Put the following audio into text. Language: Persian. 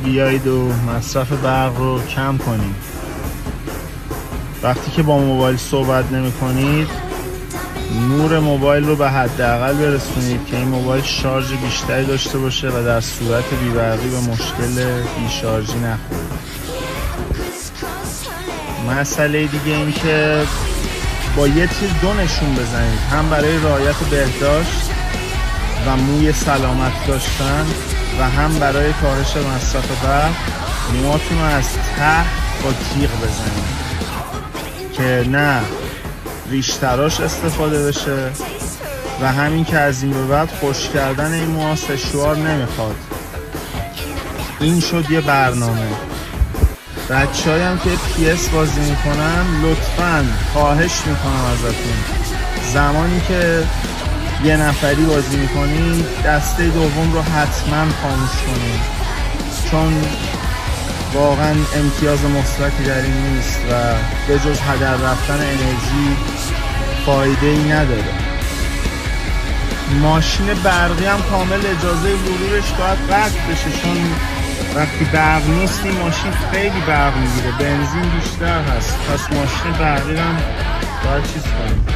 بیایید و مصرف برق رو کم کنید. وقتی که با موبایل صحبت نمی کنید نور موبایل رو به حداقل برسونید که این موبایل شارژ بیشتری داشته باشه و در صورت بی‌برقی به مشکل بی‌شارژی نخورید. مسئله دیگه این که با یه تیر دو نشون بزنید، هم برای رعایت بهداشت و موی سلامت داشتن و هم برای کاهش مصرف برق. موهاتون رو از ته با تیغ بزنید که نه ریشتراش استفاده بشه و همین که از این به بعد خشک کردن این موها سشوار نمیخواد. این شد یه برنامه. بچه‌هایی هم که PS بازی میکنن لطفاً خواهش میکنم ازتون زمانی که یه نفری بازی میکنید دسته دوم رو حتما خاموش کنید، چون واقعا امتیاز مثبتی در این نیست و به جز هدر رفتن انرژی فایده ای نداره. ماشین برقی هم کامل اجازه ورودش باید قطع بشه، چون وقتی برق نیست این ماشین خیلی برق میگیره، بنزین بیشتر هست، پس ماشین برقی هم باید چیز کنیم.